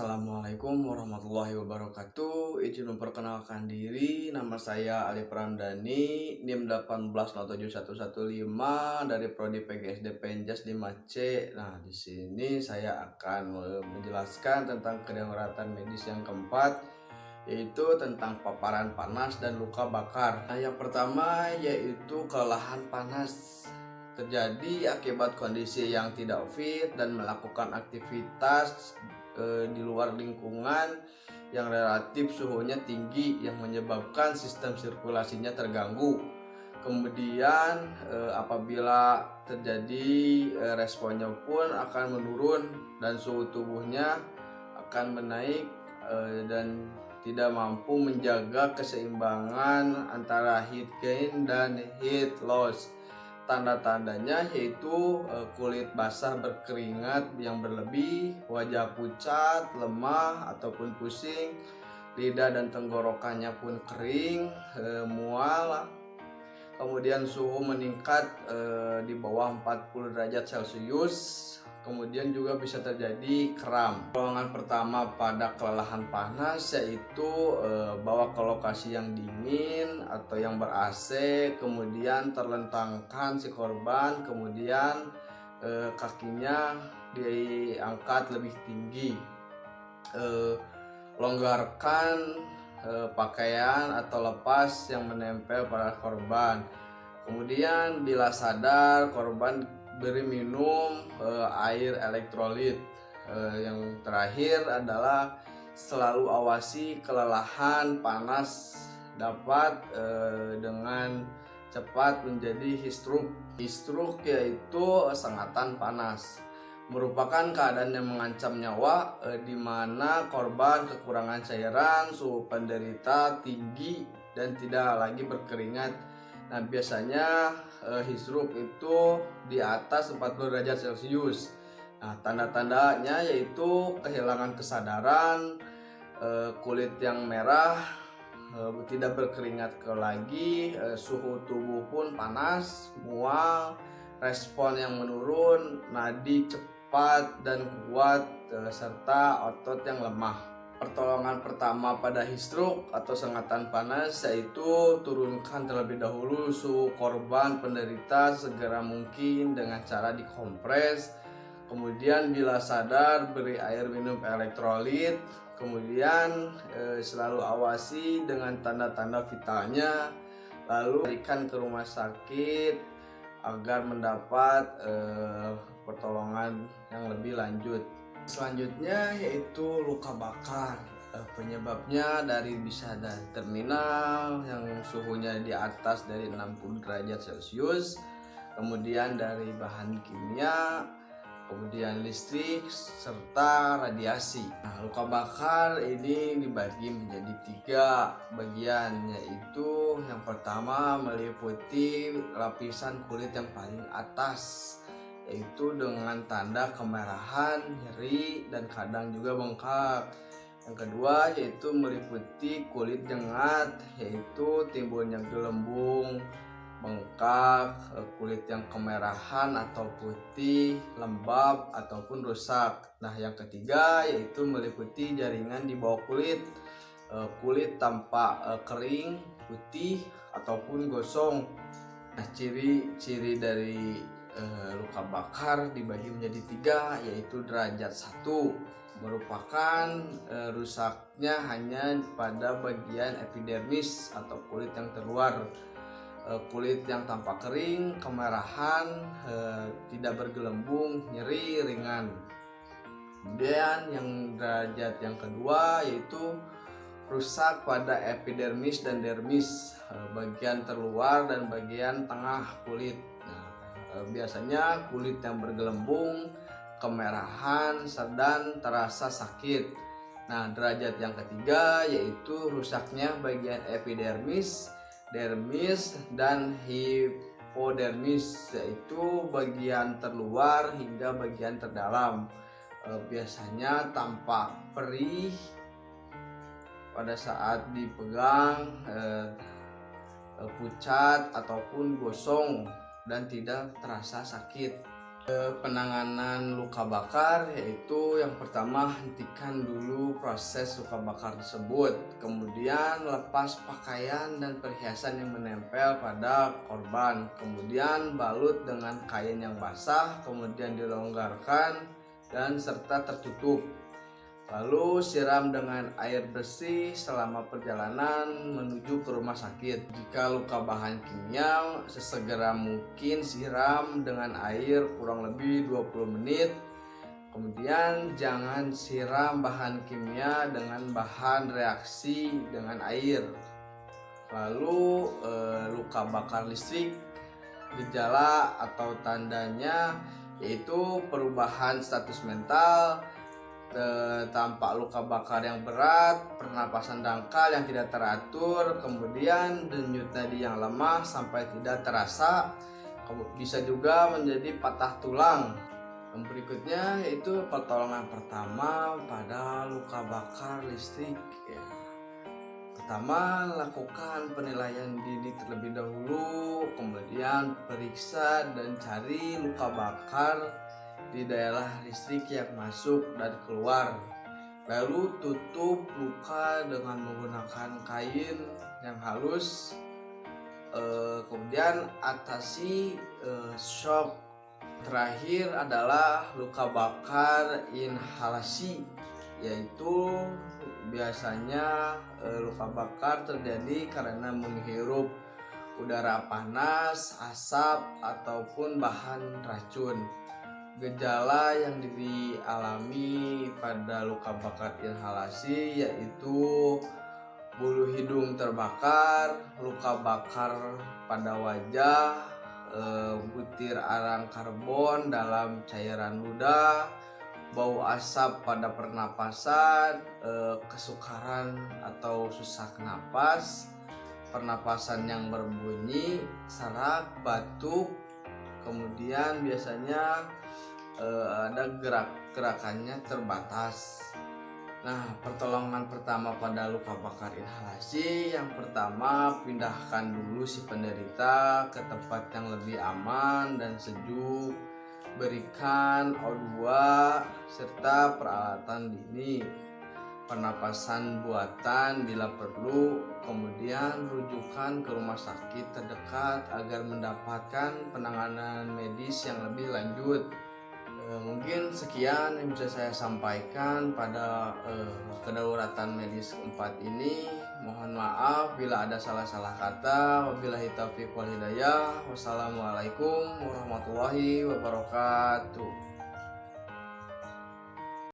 Assalamualaikum warahmatullahi wabarakatuh. Izin memperkenalkan diri, nama saya Ali Pramdani, NIM 1807115 dari Prodi PGSD Penjas 5C. Nah, di sini saya akan menjelaskan tentang kedaruratan medis yang keempat, yaitu tentang paparan panas dan luka bakar. Nah, yang pertama yaitu kelelahan panas terjadi akibat kondisi yang tidak fit dan melakukan aktivitas di luar lingkungan yang relatif suhunya tinggi yang menyebabkan sistem sirkulasinya terganggu. Kemudian apabila terjadi responnya pun akan menurun dan suhu tubuhnya akan menaik dan tidak mampu menjaga keseimbangan antara heat gain dan heat loss. Tanda-tandanya yaitu kulit basah berkeringat yang berlebih, wajah pucat, lemah ataupun pusing, lidah dan tenggorokannya pun kering, mual. Kemudian suhu meningkat di bawah 40 derajat Celcius. Kemudian juga bisa terjadi kram. Pertolongan pertama pada kelelahan panas yaitu bawa ke lokasi yang dingin atau yang ber-AC, kemudian terlentangkan si korban, kemudian kakinya diangkat lebih tinggi, longgarkan pakaian atau lepas yang menempel pada korban. Kemudian bila sadar, korban beri minum air elektrolit. Yang terakhir adalah selalu awasi kelelahan panas dapat dengan cepat menjadi heat stroke. Heat stroke yaitu sengatan panas, merupakan keadaan yang mengancam nyawa di mana korban kekurangan cairan, suhu penderita tinggi dan tidak lagi berkeringat. Nah, biasanya heat stroke itu di atas 40 derajat Celcius. Nah, tanda-tandanya yaitu kehilangan kesadaran, kulit yang merah, tidak berkeringat lagi, suhu tubuh pun panas, mual, respon yang menurun, nadi cepat dan kuat, serta otot yang lemah. Pertolongan pertama pada heat stroke atau sengatan panas yaitu turunkan terlebih dahulu suhu korban penderita segera mungkin dengan cara dikompres. Kemudian bila sadar beri air minum elektrolit. Kemudian selalu awasi dengan tanda-tanda vitalnya. Lalu berikan ke rumah sakit agar mendapat pertolongan yang lebih lanjut. Selanjutnya yaitu luka bakar. Penyebabnya bisa dari terminal yang suhunya di atas dari 60 derajat Celcius, kemudian dari bahan kimia, kemudian listrik serta radiasi. Nah, luka bakar ini dibagi menjadi 3 bagian, yaitu yang pertama meliputi lapisan kulit yang paling atas, yaitu dengan tanda kemerahan, nyeri, dan kadang juga bengkak. Yang kedua yaitu meliputi kulit jengat, yaitu timbulnya gelembung, bengkak, kulit yang kemerahan atau putih, lembab ataupun rusak. Nah, yang ketiga yaitu meliputi jaringan di bawah kulit, kulit tampak kering, putih ataupun gosong. Nah, ciri-ciri dari luka bakar dibagi menjadi 3, yaitu derajat 1 merupakan rusaknya hanya pada bagian epidermis atau kulit yang terluar, kulit yang tampak kering, kemerahan, tidak bergelembung, nyeri ringan. Kemudian yang derajat yang kedua yaitu rusak pada epidermis dan dermis, bagian terluar dan bagian tengah kulit. Biasanya kulit yang bergelembung, kemerahan, dan terasa sakit. Nah, derajat yang ketiga yaitu rusaknya bagian epidermis, dermis, dan hipodermis, yaitu bagian terluar hingga bagian terdalam. Biasanya tampak perih pada saat dipegang, pucat ataupun gosong dan tidak terasa sakit. Penanganan luka bakar yaitu yang pertama, hentikan dulu proses luka bakar tersebut, kemudian lepas pakaian dan perhiasan yang menempel pada korban, kemudian balut dengan kain yang basah, kemudian dilonggarkan dan serta tertutup. Lalu siram dengan air bersih selama perjalanan menuju ke rumah sakit. Jika luka bahan kimia, sesegera mungkin siram dengan air kurang lebih 20 menit. Kemudian jangan siram bahan kimia dengan bahan reaksi dengan air. Lalu luka bakar listrik, gejala atau tandanya yaitu perubahan status mental, tampak luka bakar yang berat, pernapasan dangkal yang tidak teratur, kemudian denyut nadi yang lemah sampai tidak terasa, bisa juga menjadi patah tulang. Yang berikutnya yaitu pertolongan pertama pada luka bakar listrik. Pertama, lakukan penilaian dini terlebih dahulu, kemudian periksa dan cari luka bakar di daerah listrik yang masuk dan keluar. Lalu tutup luka dengan menggunakan kain yang halus. Kemudian atasi shock. Terakhir adalah luka bakar inhalasi, yaitu biasanya luka bakar terjadi karena menghirup udara panas, asap, ataupun bahan racun. Gejala yang dialami pada luka bakar inhalasi yaitu bulu hidung terbakar, luka bakar pada wajah, butir arang karbon dalam cairan ludah, bau asap pada pernapasan, kesukaran atau sesak napas, pernapasan yang berbunyi, serak, batuk, kemudian biasanya ada gerakannya terbatas. Nah, pertolongan pertama pada luka bakar inhalasi, yang pertama, pindahkan dulu si penderita ke tempat yang lebih aman dan sejuk, berikan O2 serta peralatan dini, pernapasan buatan bila perlu, kemudian rujukan ke rumah sakit terdekat agar mendapatkan penanganan medis yang lebih lanjut. Mungkin sekian yang bisa saya sampaikan pada kedaruratan medis 4 ini. Mohon maaf bila ada salah-salah kata. Wabillahi taufiq wal hidayah. Wassalamualaikum warahmatullahi wabarakatuh.